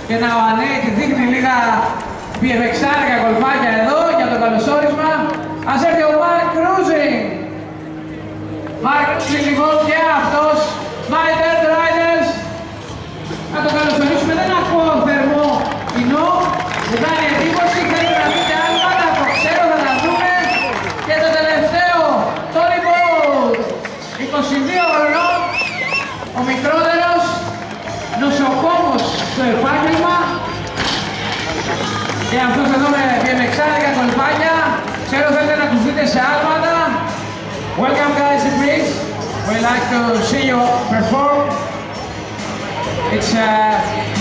και να ο Ανέτη δείχνει λίγα πιεμεξάρικα κολπάκια εδώ για το καλωσόρισμα. Ας έρθει ο Mark Cruising. Mark Cruising λοιπόν και αυτός, My Dirt Riders. Να το καλωσορίσουμε, δεν ακούω θερμό κοινό, μου κάνει εντύπωση, θέλουμε να δείτε άλματα, το ξέρω, θα τα δούμε. Και το τελευταίο, Tony Bolt, 22 χρονών, ο μικρότερος, νοσοκόμος στο επάγγελμα. Και αυτός εδώ με πιεμεξάρικα κολπάκια, ξέρω θέλετε να τους δείτε σε άλματα. Welcome guys in Greece, we'd like to see you perform. It's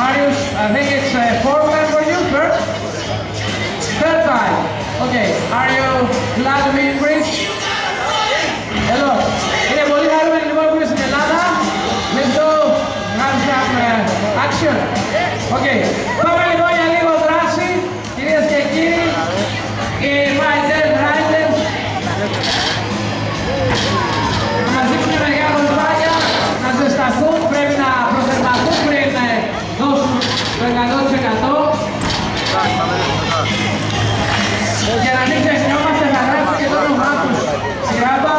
Marius, I think it's fourth time for you, third time. Okay, are you glad to be in Greece? Hello. Είναι πολύ χαρούμενοι λοιπόν που είμαι στην Ελλάδα. Let's go, have some action. Okay, πάμε λοιπόν για λίγο δράση, κυρίες και κύριοι. Οι My Dirt Riders. Να μας δείξουν μεγάλα κολπάκια, να ζεσταθούν, πρέπει να προθερμαθούν πριν δώσουν το 100%. Για να μην ξεχνιόμαστε θα γράψω και το όνομά τους στη γράμμα.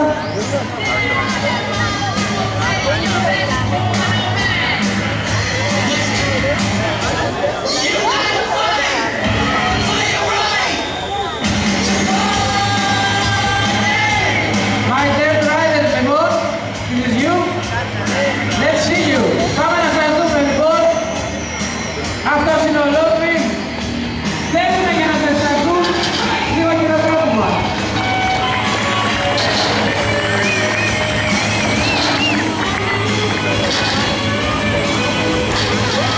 My Dirt Riders, λοιπόν, this is you. Let's see you. Πάμε να σας δούμε λοιπόν. Αυτός είναι ο Ludwig. Θέλουμε για να σας δουν λίγο χειροκρότημα.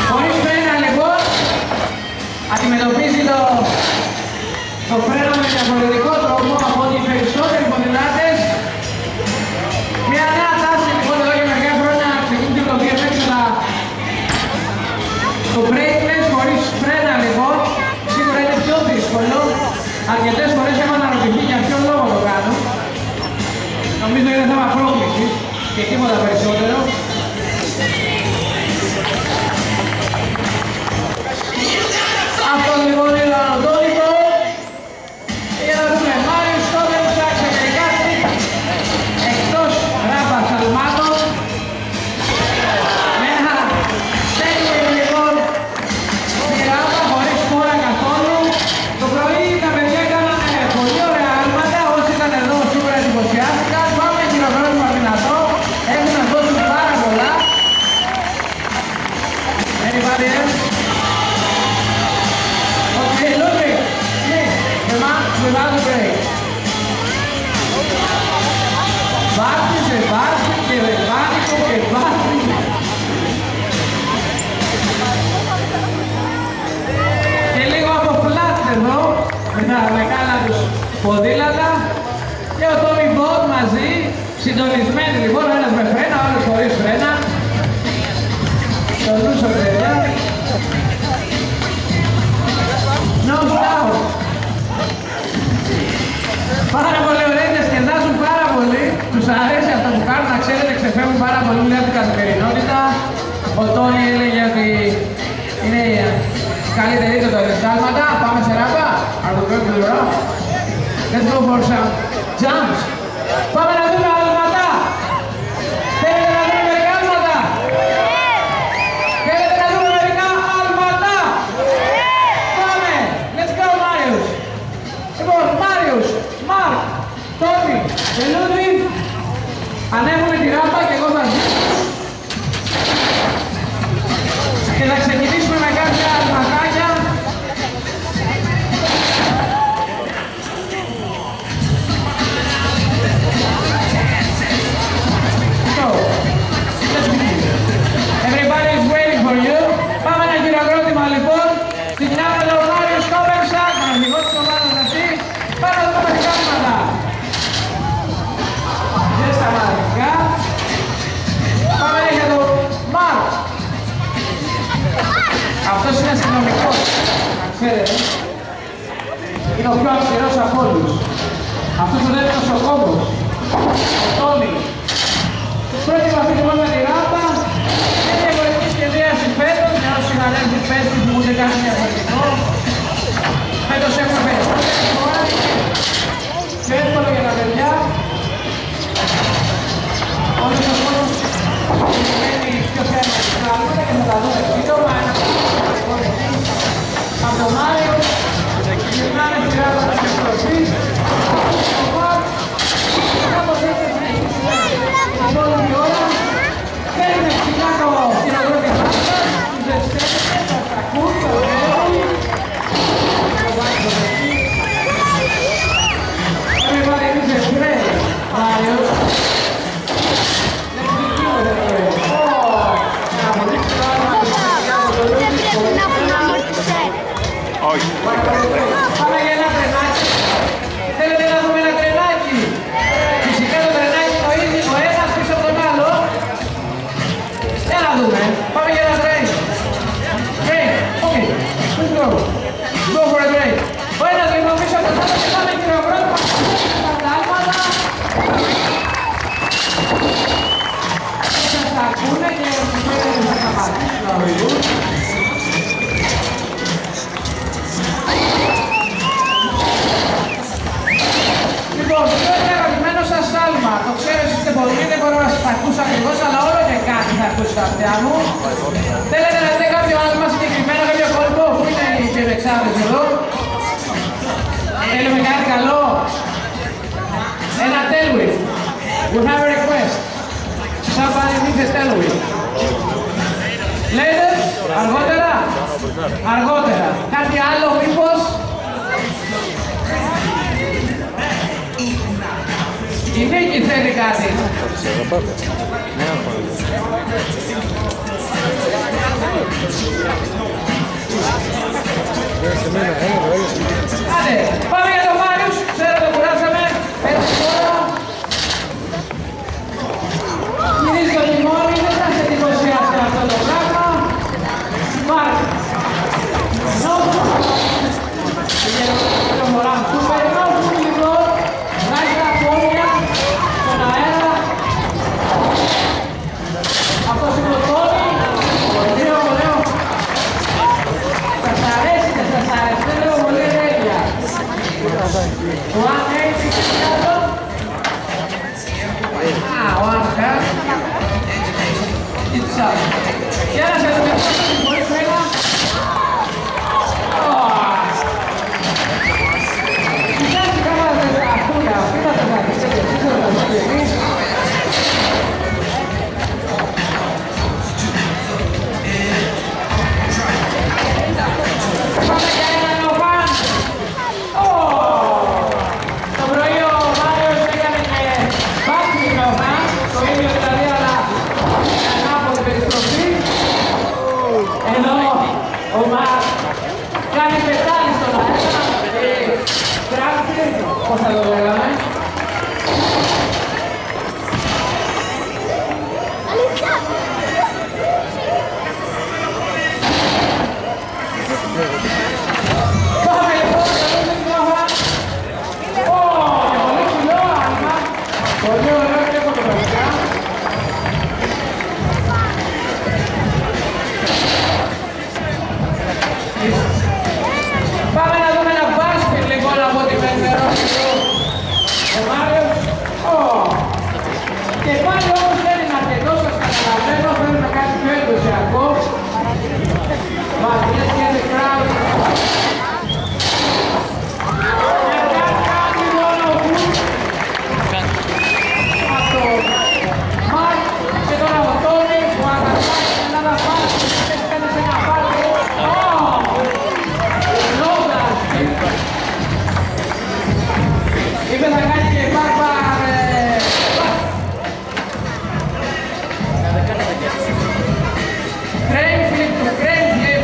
Χωρίς φρένα λοιπόν, αντιμετωπίζει το φρένο με διαφορετικό τρόπο από ό,τι οι περισσότεροι ποδηλάτες. Μια νέα τάση λοιπόν εδώ και μερικά χρόνια ξεκίνησε το BMX, αλλά το brakeless χωρίς φρένα λοιπόν σίγουρα είναι πιο δύσκολο. Αρκετές φορές έχω αναρωτηθεί για ποιον λόγο το κάνω. Νομίζω είναι θέμα πρόκλησης και τίποτα περισσότερο. Αυτό λοιπόν είναι ο Ανατόλικο. Για να δούμε Μάριος Κόβενσα, εξωτερικά εκτός ράμπας αλμάτων. Με ένα τέλειο λοιπόν στη ράμπα χωρίς χώρα καθόλου. Το πρωί τα παιδιά κάνανε πολύ ωραία άλματα, όσοι ήταν εδώ σίγουρα εντυπωσιάστηκαν. Πάμε χειροκρότημα δυνατό, έχουν να δώσουν πάρα πολλά. Anybody else? Okay, Ludwig, please, come on, without a break. Βάρτη σε βάρτη και βάρτικο και βάρτη. Και λίγο από flat εδώ, με τα μεγάλα τους ποδήλατα. Και ο Tony Bolt μαζί, συντονισμένοι λοιπόν, ένας με φρένα, ο άλλος χωρίς φρένα. Το νους παιδιά. Nose down. Πάρα πολύ ωραίοι, διασκεδάζουν πάρα πολύ. Τους αρέσει αυτό που κάνουν, να ξέρετε, ξεφεύγουν πάρα πολύ από την καθημερινότητα. Ο Τόνι έλεγε ότι είναι καλύτερη το δεσάλματα. Πάμε σε ράμπα. Are we going to the ramp? Let's go for some jumps. Πάμε να δούμε άλματα. Θέλετε να δούμε μερικά άλματα? Θέλετε να δούμε μερικά άλματα? Πάμε. Let's go, Marius. Λοιπόν, Marius, Mark, Tony και Ludwig ανέβουνε τη ράμπα και εγώ θα ζήσω. Και θα ξεκινήσουμε με κάποια αλματάκια. So, let's begin. Everybody is waiting for you. Πάμε ένα χειροκρότημα λοιπόν. Ξεκινάμε με τον Marius Κόβενσα, τον αρχηγό της ομάδας αυτή. Πάμε να δούμε τα χειροκρότηματα. Δεν σταματικά. Πάμε για τον Mark. Αυτός είναι αστυνομικός, να ξέρετε. Είναι ο πιο αυστηρός από όλους. Αυτός ο δεύτερος νοσοκόμος. Ο Τόνι. Πρώτη βαθύ λοιπόν με τη ράμπα. Είναι η ευρωπαϊκή σχεδίαση φέτος, για όσους συναδέλφους πέστης μου Όχι. Πάμε για ένα τρενάκι. Θέλετε να δούμε ένα τρενάκι? Φυσικά το τρενάκι το ίδιο ο ένας πίσω από τον άλλο. Για να δούμε. Πάμε για ένα τρέν. Τρέν. Okay. Let's go. Go for a train. Ο ένας λίγο πίσω από τον άλλο και πάμε χειροκρότημα. Τα άλματα. Σας τα ακούνε και πρέπει να σταματήσουν να οδηγούν. Λοιπόν, αυτό είναι αγαπημένο σας άλμα. Το ξέρω εσείς δεν μπορείτε, δεν μπορώ να σας ακούσω ακριβώς, αλλά όλο και κάτι θα ακούσω τα αυτιά μου. Θέλετε να δείτε κάποιο άλμα συγκεκριμένο, κάποιο κόλπο? Πού είναι οι πυρεξάδες εδώ? Θέλουμε κάτι καλό? Ένα tailwhip. We have a request. Somebody needs a tailwhip. Later? Αργότερα? Αργότερα. Κάτι άλλο μήπως? Η Νίκη θέλει κάτι. Άντε, πάμε για τον Μάριους. Ξέρω το κουράσαμε. Έτσι τώρα. Γυρίζει το τιμόνι, δεν θα σε εντυπωσιάσει αυτό το πράγμα. Μάρκ. Το μωρά μου. Περιμένω λίγο. Βγάζει τα πόδια στον αέρα. Αυτό σηκωτώνει. Πολύ ωραίο. Σας αρέσει, δεν σας αρέσει. Δεν λέω πολύ τέλεια. One eight, κάτω. One half. It's up. Για να σε δούμε αυτό, πολύ φρένα. Πώς θα το λέγαμε? Πάμε λοιπόν, καλώς την κόβα. Και πολύ ψηλό άλμα. Πολύ ωραίο και φωτογραφικά. Πάμε να δούμε ένα μπάσκετ λοιπόν από την Πεντερόφη. Ο Μάριος. Και πάλι όμως δεν είναι αρκετό, σας καταλαβαίνω, θέλουμε κάτι πιο εντοσιακό. But let's get the crowd. Κάτι μόνο που από το Μάρκ και τώρα ο Τόνι που αναπάει ένα πάρτι και κάνει σε ένα πάρτι. Είπε θα κάνει και μπάρμπα. Crane flip to crane flip.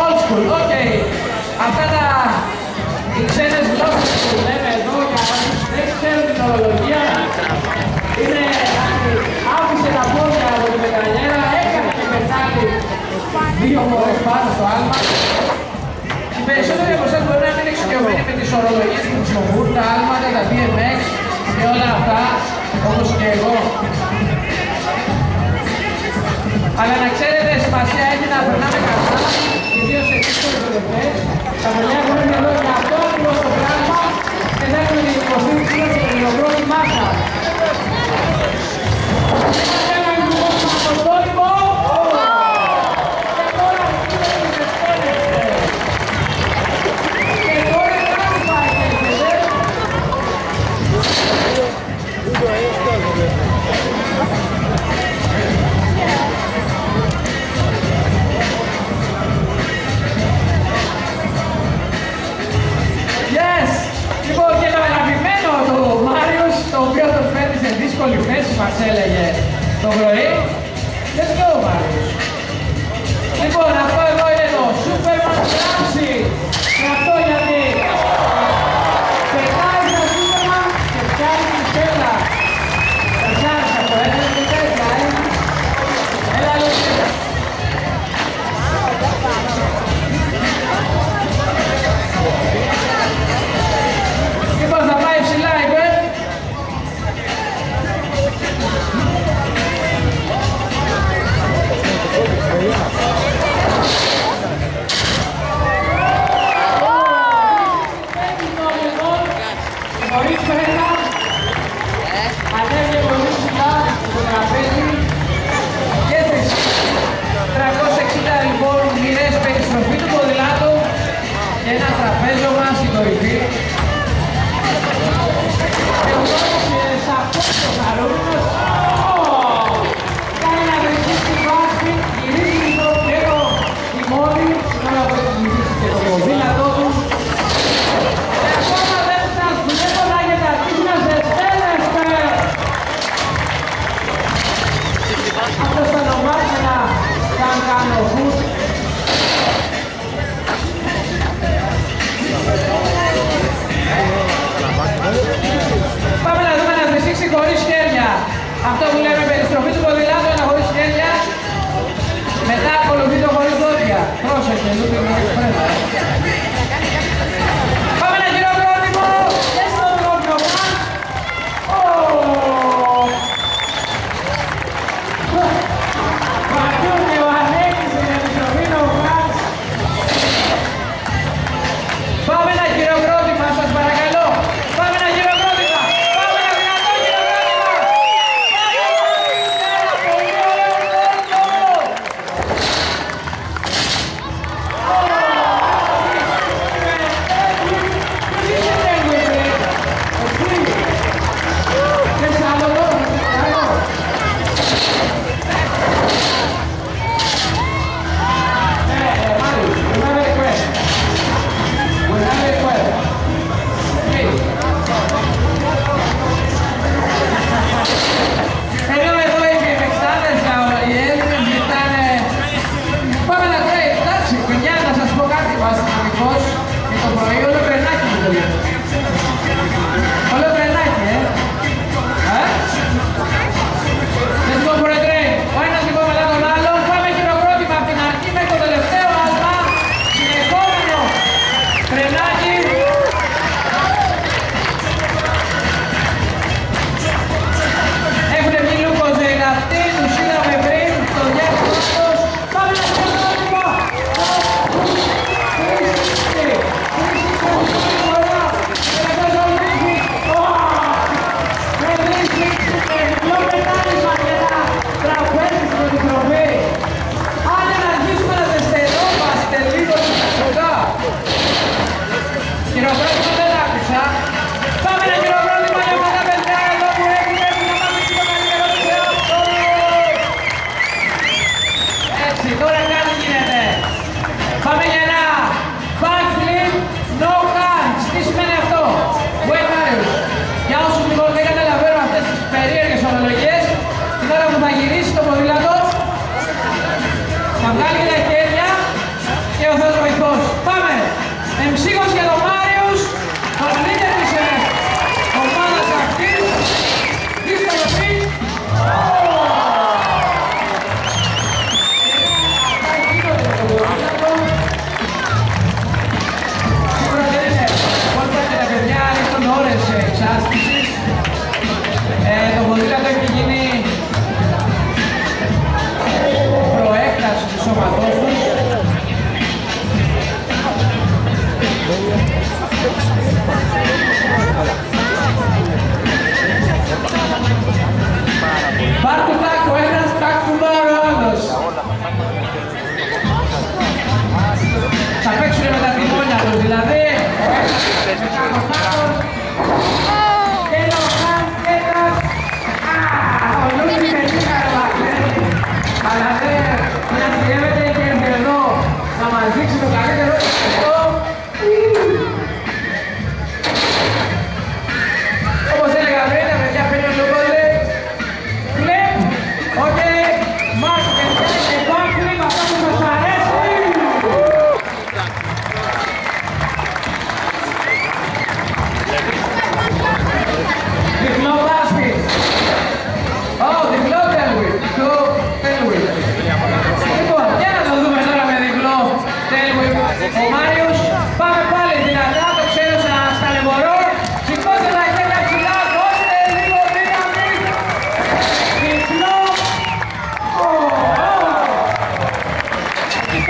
Old school, ok. Αυτά τα οι ξένες γλώσσες που λέμε εδώ για όσους δεν ξέρουν την ορολογία είναι άφησε τα πόδια από την πετραλιέρα, έκανε και πετάλι 2 φορές πάνω στο άλμα. Οι περισσότεροι από εσάς μπορεί να μην εξοικειωμένοι με τις ορολογίες που χρησιμοποιούν τα άλματα, τα BMX και όλα αυτά, όπως και εγώ. Αλλά να ξέρετε, σημασία έχει να περνάμε καλά, ιδίως σε δύσκολες περιοχές. Τα παιδιά έχουν εδώ για αυτό ακριβώς το πράγμα και θα έχουμε την υποστήριξη μας και την ολοκλήρωση μάσα. Ένα λοιπόν από το τόλυμο. Και τώρα Yes! Λοιπόν, και το αγαπημένο του Μάριος, το οποίο τον φέρνει σε δύσκολη θέση, μας έλεγε το πρωί. Let's go, Μάριος. Λοιπόν, αυτό εδώ είναι το Superman Classic.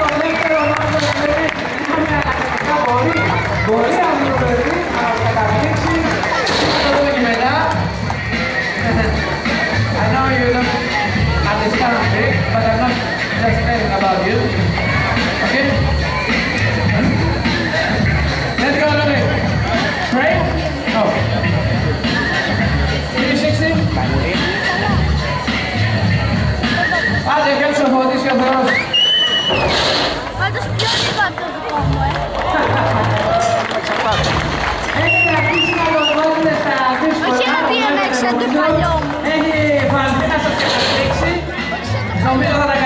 το δεύτερο ονόματο του παιδί. Είχαμε ανακριτικά πολύ άδειο παιδί να καταπλήξει. Θα το δούμε και μετά. I know you don't understand Greek, but I'm not just telling about you. Okay? Let's go, Lily. Pray? No. 360? Άντε, κέψω φωτίσει ο Θεός. Πάντως πιο λίγο από το δικό μου, Έχετε αρχίσει να το δώσετε στα δύσκολα. Όχι ένα BMX, σαν το παλιό μου. Έχει βαλθεί να σας καταπλήξει. Νομίζω θα τα